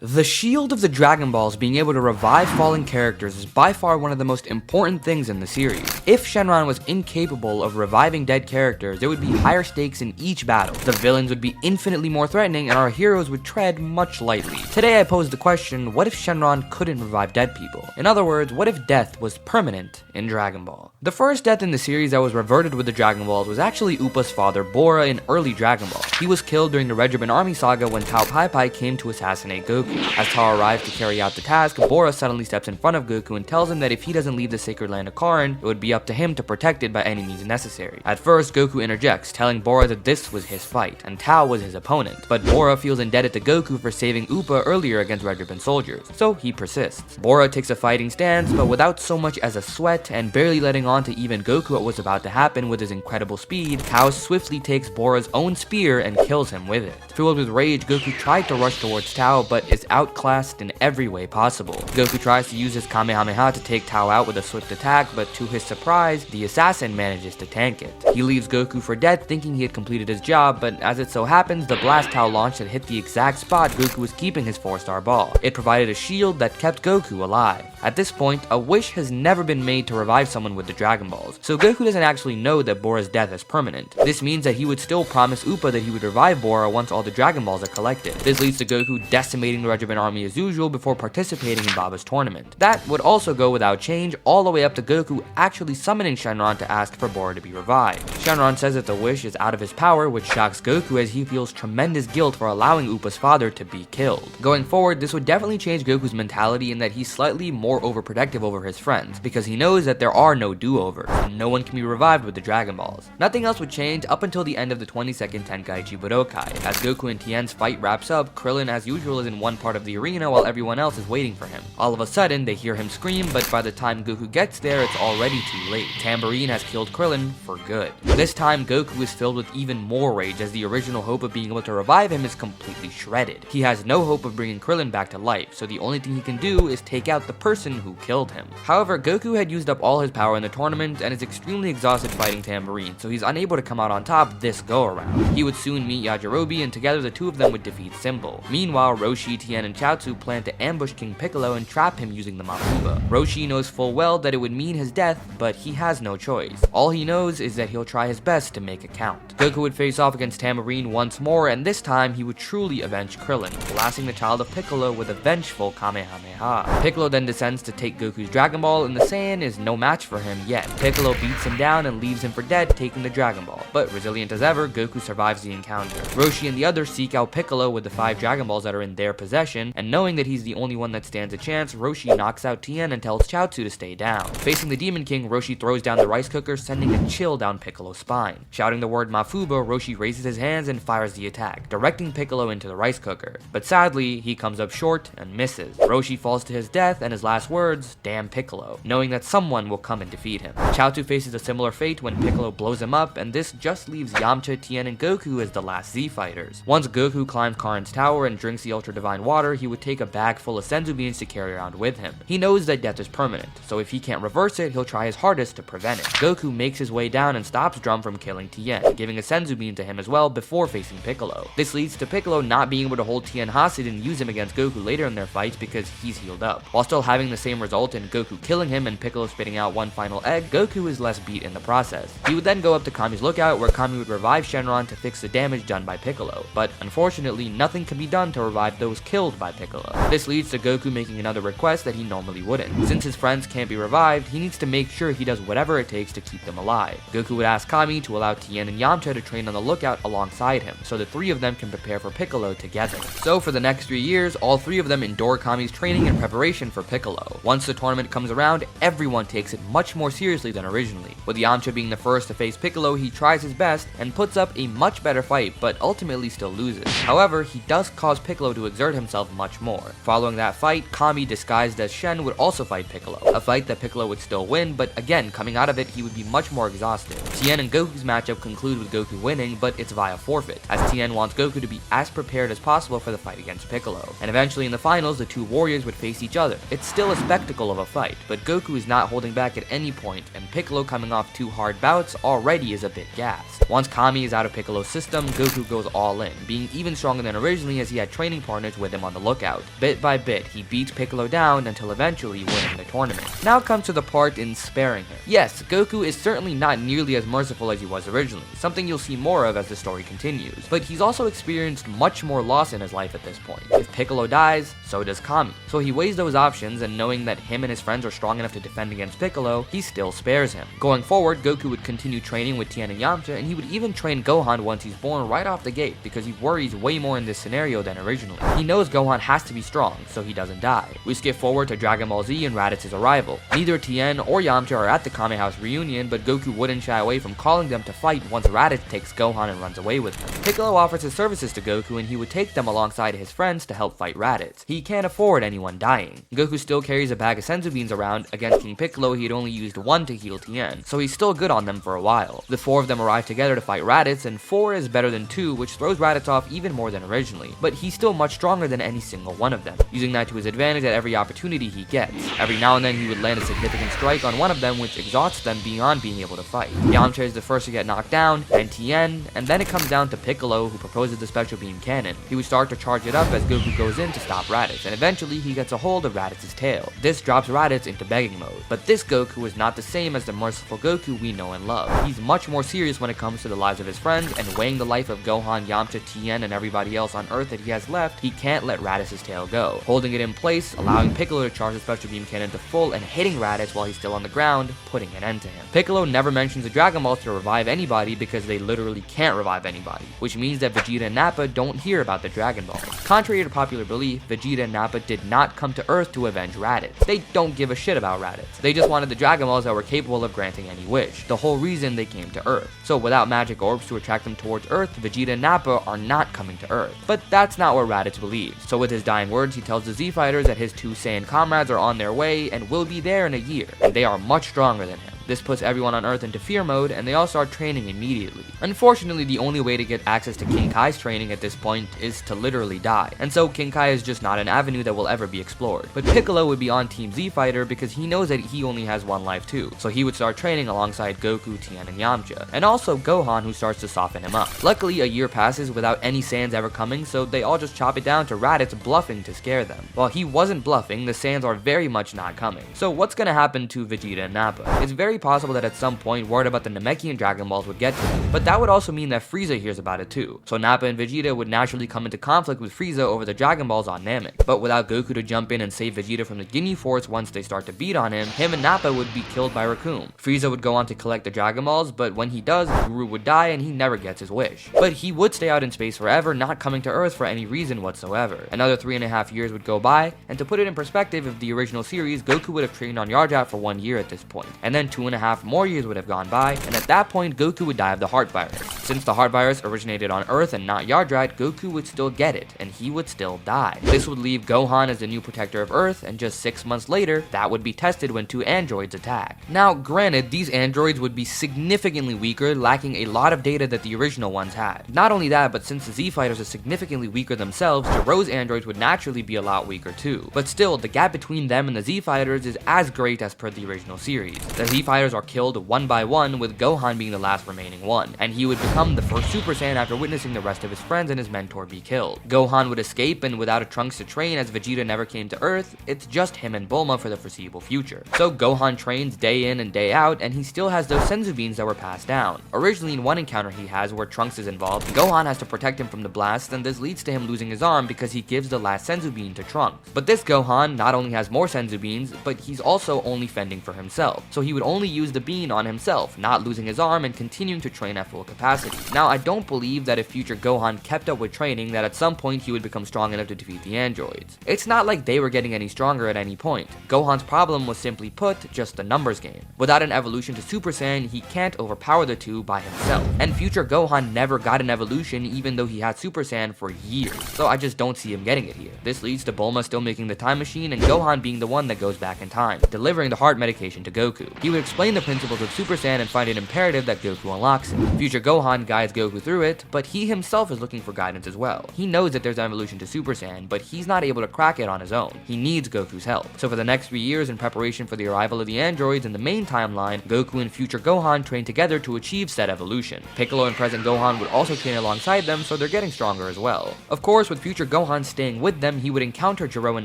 The shield of the Dragon Balls being able to revive fallen characters is by far one of the most important things in the series. If Shenron was incapable of reviving dead characters, there would be higher stakes in each battle. The villains would be infinitely more threatening and our heroes would tread much lightly. Today I posed the question, what if Shenron couldn't revive dead people? In other words, what if death was permanent in Dragon Ball? The first death in the series that was reverted with the Dragon Balls was actually Upa's father, Bora, in early Dragon Ball. He was killed during the Regiment Army saga when Tao Pai Pai came to assassinate Goku. As Tao arrives to carry out the task, Bora suddenly steps in front of Goku and tells him that if he doesn't leave the sacred land of Karin, it would be up to him to protect it by any means necessary. At first, Goku interjects, telling Bora that this was his fight, and Tao was his opponent, but Bora feels indebted to Goku for saving Upa earlier against regiment soldiers, so he persists. Bora takes a fighting stance, but without so much as a sweat, and barely letting on to even Goku what was about to happen with his incredible speed, Tao swiftly takes Bora's own spear and kills him with it. Filled with rage, Goku tried to rush towards Tao, but is outclassed in every way possible. Goku tries to use his Kamehameha to take Tao out with a swift attack, but to his surprise, the assassin manages to tank it. He leaves Goku for dead, thinking he had completed his job, but as it so happens, the blast Tao launched had hit the exact spot Goku was keeping his 4-star ball. It provided a shield that kept Goku alive. At this point, a wish has never been made to revive someone with the Dragon Balls, so Goku doesn't actually know that Bora's death is permanent. This means that he would still promise Upa that he would revive Bora once all the Dragon Balls are collected. This leads to Goku decimating the Regiment Army as usual before participating in Baba's tournament. That would also go without change, all the way up to Goku actually summoning Shenron to ask for Bora to be revived. Shenron says that the wish is out of his power, which shocks Goku as he feels tremendous guilt for allowing Upa's father to be killed. Going forward, this would definitely change Goku's mentality in that he's slightly more overprotective over his friends, because he knows that there are no do-overs, and no one can be revived with the Dragon Balls. Nothing else would change up until the end of the 22nd Tenkaichi Budokai. As Goku and Tien's fight wraps up, Krillin as usual is in one part of the arena while everyone else is waiting for him. All of a sudden, they hear him scream, but by the time Goku gets there, it's already too late. Tambourine has killed Krillin for good. This time, Goku is filled with even more rage as the original hope of being able to revive him is completely shredded. He has no hope of bringing Krillin back to life, so the only thing he can do is take out the person who killed him. However, Goku had used up all his power in the tournament and is extremely exhausted fighting Tambourine, so he's unable to come out on top this go-around. He would soon meet Yajirobe, and together the two of them would defeat Symbol. Meanwhile, Roshi, Tien, and Chaozu plan to ambush King Piccolo and trap him using the Mafuba. Roshi knows full well that it would mean his death, but he has no choice. All he knows is that he'll try his best to make it count. Goku would face off against Tambourine once more, and this time he would truly avenge Krillin, blasting the child of Piccolo with a vengeful Kamehameha. Piccolo then descends to take Goku's Dragon Ball, and the Saiyan is no match for him yet. Piccolo beats him down and leaves him for dead, taking the Dragon Ball. But resilient as ever, Goku survives the encounter. Roshi and the others seek out Piccolo with the 5 Dragon Balls that are in their possession, and knowing that he's the only one that stands a chance, Roshi knocks out Tien and tells Chaozu to stay down. Facing the Demon King, Roshi throws down the rice cooker, sending a chill down Piccolo's spine. Shouting the word Mafuba, Roshi raises his hands and fires the attack, directing Piccolo into the rice cooker. But sadly, he comes up short and misses. Roshi falls to his death, and his last words, "Damn Piccolo," knowing that someone will come and defeat him. Chaozu faces a similar fate when Piccolo blows him up, and this just leaves Yamcha, Tien, and Goku as the last Z fighters. Once Goku climbs Karin's tower and drinks the Ultra Divine Water, he would take a bag full of Senzu beans to carry around with him. He knows that death is permanent, so if he can't reverse it, he'll try his hardest to prevent it. Goku makes his way down and stops Drum from killing Tien, giving a Senzu bean to him as well before facing Piccolo. This leads to Piccolo not being able to hold Tien hostage and use him against Goku later in their fights because he's healed up. While still having the same result in Goku killing him and Piccolo spitting out one final egg, Goku is less beat in the process. He would then go up to Kami's lookout, where Kami would revive Shenron to fix the damage done by Piccolo, but unfortunately nothing can be done to revive those killed by Piccolo. This leads to Goku making another request that he normally wouldn't. Since his friends can't be revived, he needs to make sure he does whatever it takes to keep them alive. Goku would ask Kami to allow Tien and Yamcha to train on the lookout alongside him, so the 3 of them can prepare for Piccolo together. So for the next 3 years, all 3 of them endure Kami's training in preparation for Piccolo. Once the tournament comes around, everyone takes it much more seriously than originally. With Yamcha being the first to face Piccolo, he tries his best and puts up a much better fight, but ultimately still loses. However, he does cause Piccolo to exert himself much more. Following that fight, Kami disguised as Shen would also fight Piccolo, a fight that Piccolo would still win, but again, coming out of it, he would be much more exhausted. Tien and Goku's matchup concludes with Goku winning, but it's via forfeit, as Tien wants Goku to be as prepared as possible for the fight against Piccolo. And eventually in the finals, the 2 warriors would face each other. It's still a spectacle of a fight, but Goku is not holding back at any point, and Piccolo coming off 2 hard bouts already is a bit gassed. Once Kami is out of Piccolo's system, Goku goes all in, being even stronger than originally as he had training partners with with him on the lookout. Bit by bit, he beats Piccolo down until eventually winning the tournament. Now comes to the part in sparing him. Yes, Goku is certainly not nearly as merciful as he was originally, something you'll see more of as the story continues, but he's also experienced much more loss in his life at this point. If Piccolo dies, so does Kami. So he weighs those options, and knowing that him and his friends are strong enough to defend against Piccolo, he still spares him. Going forward, Goku would continue training with Tien and Yamcha, and he would even train Gohan once he's born right off the gate, because he worries way more in this scenario than originally. He knows Gohan has to be strong, so he doesn't die. We skip forward to Dragon Ball Z and Raditz's arrival. Neither Tien or Yamcha are at the Kame House reunion, but Goku wouldn't shy away from calling them to fight once Raditz takes Gohan and runs away with him. Piccolo offers his services to Goku, and he would take them alongside his friends to help fight Raditz. He can't afford anyone dying. Goku still carries a bag of senzu beans around. Against King Piccolo, he had only used one to heal Tien, so he's still good on them for a while. The four of them arrive together to fight Raditz, and 4 is better than 2, which throws Raditz off even more than originally, but he's still much stronger than any single one of them, using that to his advantage at every opportunity he gets. Every now and then he would land a significant strike on one of them, which exhausts them beyond being able to fight. Yamcha is the first to get knocked down, and Tien, and then it comes down to Piccolo, who proposes the special beam cannon. He would start to charge it up as Goku goes in to stop Raditz, and eventually he gets a hold of Raditz's tail. This drops Raditz into begging mode, but this Goku is not the same as the merciful Goku we know and love. He's much more serious when it comes to the lives of his friends, and weighing the life of Gohan, Yamcha, Tien, and everybody else on Earth that he has left, he can't let Raditz's tail go. Holding it in place, allowing Piccolo to charge the special beam cannon to full and hitting Raditz while he's still on the ground, putting an end to him. Piccolo never mentions the Dragon Balls to revive anybody because they literally can't revive anybody, which means that Vegeta and Nappa don't hear about the Dragon Balls. Contrary to popular belief, Vegeta and Nappa did not come to Earth to avenge Raditz. They don't give a shit about Raditz. They just wanted the Dragon Balls that were capable of granting any wish, the whole reason they came to Earth. So without magic orbs to attract them towards Earth, Vegeta and Nappa are not coming to Earth. But that's not what Raditz believes. So with his dying words, he tells the Z Fighters that his 2 Saiyan comrades are on their way and will be there in a year, and they are much stronger than him. This puts everyone on Earth into fear mode, and they all start training immediately. Unfortunately, the only way to get access to King Kai's training at this point is to literally die, and so King Kai is just not an avenue that will ever be explored. But Piccolo would be on Team Z Fighter because he knows that he only has one life too, so he would start training alongside Goku, Tien, and Yamcha, and also Gohan, who starts to soften him up. Luckily, a year passes without any Saiyans ever coming, so they all just chop it down to Raditz bluffing to scare them. While he wasn't bluffing, the Saiyans are very much not coming. So what's gonna happen to Vegeta and Nappa? It's very possible that at some point word about the Namekian Dragon Balls would get to them, but that would also mean that Frieza hears about it too. So Nappa and Vegeta would naturally come into conflict with Frieza over the Dragon Balls on Namek. But without Goku to jump in and save Vegeta from the Ginyu Force once they start to beat on him and Nappa would be killed by Raccoon. Frieza would go on to collect the Dragon Balls, but when he does, Guru would die and he never gets his wish. But he would stay out in space forever, not coming to Earth for any reason whatsoever. Another 3.5 years would go by, and to put it in perspective of the original series, Goku would have trained on Yarjat for 1 year at this point, and then 2.5 more years would have gone by, and at that point Goku would die of the heart virus. Since the heart virus originated on Earth and not Yardrat, Goku would still get it, and he would still die. This would leave Gohan as the new protector of Earth, and just 6 months later, that would be tested when 2 androids attack. Now, granted, these androids would be significantly weaker, lacking a lot of data that the original ones had. Not only that, but since the Z Fighters are significantly weaker themselves, Jiro's androids would naturally be a lot weaker too. But still, the gap between them and the Z Fighters is as great as per the original series. The Z Fighters are killed one by one, with Gohan being the last remaining one, and he would become the first Super Saiyan after witnessing the rest of his friends and his mentor be killed. Gohan would escape, and without a Trunks to train as Vegeta never came to Earth, it's just him and Bulma for the foreseeable future. So Gohan trains day in and day out, and he still has those senzu beans that were passed down. Originally, in one encounter he has where Trunks is involved, Gohan has to protect him from the blast, and this leads to him losing his arm because he gives the last senzu bean to Trunks. But this Gohan not only has more senzu beans, but he's also only fending for himself, so he would only use the bean on himself, not losing his arm and continuing to train at full capacity. Now, I don't believe that if future Gohan kept up with training, that at some point he would become strong enough to defeat the androids. It's not like they were getting any stronger at any point. Gohan's problem was simply put, just the numbers game. Without an evolution to Super Saiyan, he can't overpower the two by himself. And future Gohan never got an evolution even though he had Super Saiyan for years. So I just don't see him getting it here. This leads to Bulma still making the time machine and Gohan being the one that goes back in time, delivering the heart medication to Goku. He would explain the principles of Super Saiyan and find it imperative that Goku unlocks it. Future Gohan guides Goku through it, but he himself is looking for guidance as well. He knows that there's an evolution to Super Saiyan, but he's not able to crack it on his own. He needs Goku's help. So for the next 3 years, in preparation for the arrival of the androids in the main timeline, Goku and future Gohan train together to achieve said evolution. Piccolo and present Gohan would also train alongside them, so they're getting stronger as well. Of course, with future Gohan staying with them, he would encounter Jiro in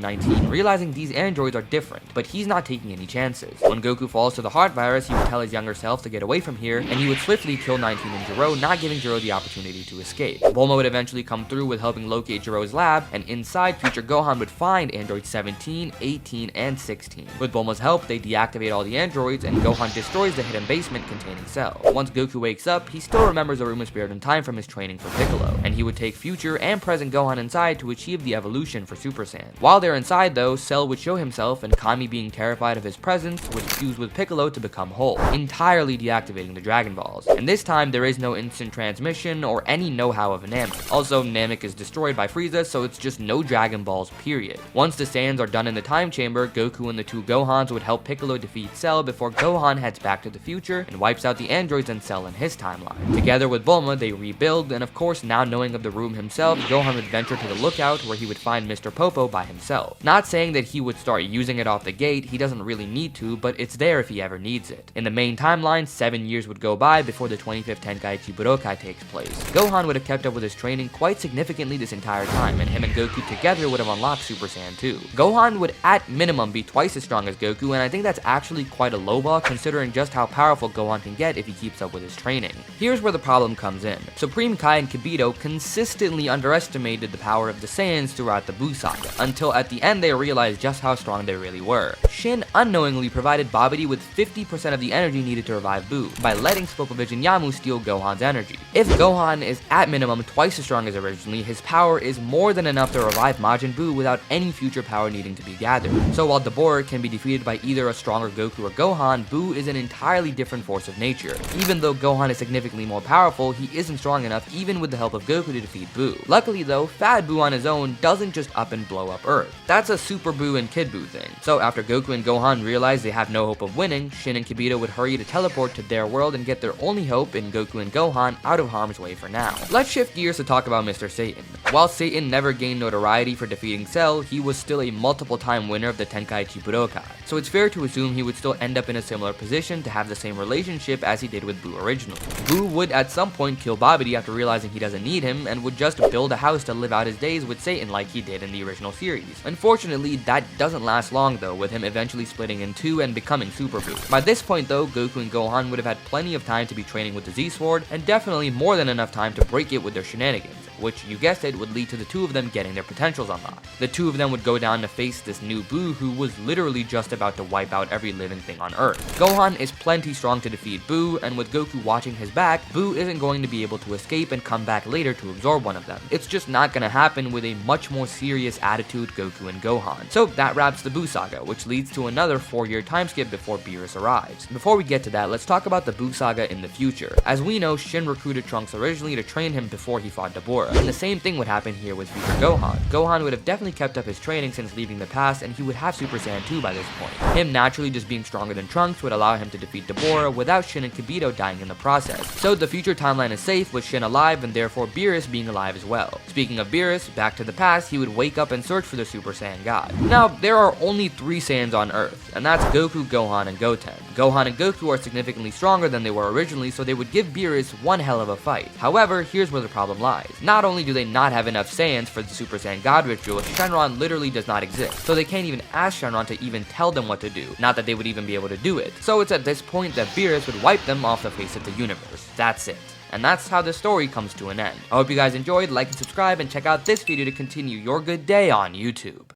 19, realizing these androids are different, but he's not taking any chances. When Goku falls to the heart virus, he would tell his younger self to get away from here, and he would swiftly kill 19 and Jiro, not giving Jiro the opportunity to escape. Bulma would eventually come through with helping locate Jiro's lab, and inside, future Gohan would find androids 17, 18, and 16. With Bulma's help, they deactivate all the androids, and Gohan destroys the hidden basement containing Cell. Once Goku wakes up, he still remembers the room of spirit and time from his training for Piccolo, and he would take future and present Gohan inside to achieve the evolution for Super Saiyan. While they're inside though, Cell would show himself, and Kami, being terrified of his presence, would fuse with Piccolo to become whole, entirely deactivating the Dragon Balls. And this time, there is no instant transmission or any know-how of Namek. Also, Namek is destroyed by Frieza, so it's just no Dragon Balls, period. Once the Saiyans are done in the time chamber, Goku and the two Gohans would help Piccolo defeat Cell before Gohan heads back to the future and wipes out the androids and Cell in his timeline. Together with Bulma, they rebuild, and of course, now knowing of the room himself, Gohan would venture to the lookout where he would find Mr. Popo by himself. Not saying that he would start using it off the gate, he doesn't really need to, but it's there if he ever needs it. In the main timeline, 7 years would go by before the 25th Tenkaichi Budokai takes place. Gohan would have kept up with his training quite significantly this entire time, and him and Goku together would have unlocked Super Saiyan 2. Gohan would at minimum be twice as strong as Goku, and I think that's actually quite a lowball considering just how powerful Gohan can get if he keeps up with his training. Here's where the problem comes in. Supreme Kai and Kibito consistently underestimated the power of the Saiyans throughout the Buu saga, until at the end they realized just how strong they really were. Shin unknowingly provided Babidi with 50% of the energy needed to revive Buu, by letting Spopovision Yamu steal Gohan's energy. If Gohan is at minimum twice as strong as originally, his power is more than enough to revive Majin Buu without any future power needing to be gathered. So while Dabura can be defeated by either a stronger Goku or Gohan, Buu is an entirely different force of nature. Even though Gohan is significantly more powerful, he isn't strong enough even with the help of Goku to defeat Buu. Luckily though, Fat Buu on his own doesn't just up and blow up Earth. That's a Super Buu and Kid Buu thing. So after Goku and Gohan realize they have no hope of winning, Shin and Kibito would hurry to teleport to their world and get their only hope in Goku and Gohan out of harm's way for now. Let's shift gears to talk about Mr. Satan. While Satan never gained notoriety for defeating Cell, he was still a multiple-time winner of the Tenkaichi Budokai, so it's fair to assume he would still end up in a similar position to have the same relationship as he did with Buu originally. Buu would at some point kill Babidi after realizing he doesn't need him, and would just build a house to live out his days with Satan like he did in the original series. Unfortunately, that doesn't last long though, with him eventually splitting in two and becoming Super Buu. By this point though, Goku and Gohan would have had plenty of time to be training with the Z-Sword, and definitely more than enough time to break it with their shenanigans, which, you guessed it, would lead to the two of them getting their potentials unlocked. The two of them would go down to face this new Buu who was literally just about to wipe out every living thing on Earth. Gohan is plenty strong to defeat Buu, and with Goku watching his back, Buu isn't going to be able to escape and come back later to absorb one of them. It's just not gonna happen with a much more serious attitude Goku and Gohan. So that wraps the Buu saga, which leads to another 4-year time skip before Beerus arrives. Before we get to that, let's talk about the Buu saga in the future. As we know, Shin recruited Trunks originally to train him before he fought Dabura, and the same thing would happen here with future Gohan. Gohan would have definitely kept up his training since leaving the past, and he would have Super Saiyan 2 by this point. Him naturally just being stronger than Trunks would allow him to defeat Dabura without Shin and Kibito dying in the process. So the future timeline is safe with Shin alive and therefore Beerus being alive as well. Speaking of Beerus, back to the past, he would wake up and search for the Super Saiyan God. Now, there are only 3 Saiyans on Earth, and that's Goku, Gohan, and Goten. Gohan and Goku are significantly stronger than they were originally, so they would give Beerus one hell of a fight. However, here's where the problem lies. Not only do they not have enough Saiyans for the Super Saiyan God ritual, Shenron literally does not exist, so they can't even ask Shenron to even tell them what to do, not that they would even be able to do it. So it's at this point that Beerus would wipe them off the face of the universe. That's it. And that's how the story comes to an end. I hope you guys enjoyed, like and subscribe, and check out this video to continue your good day on YouTube.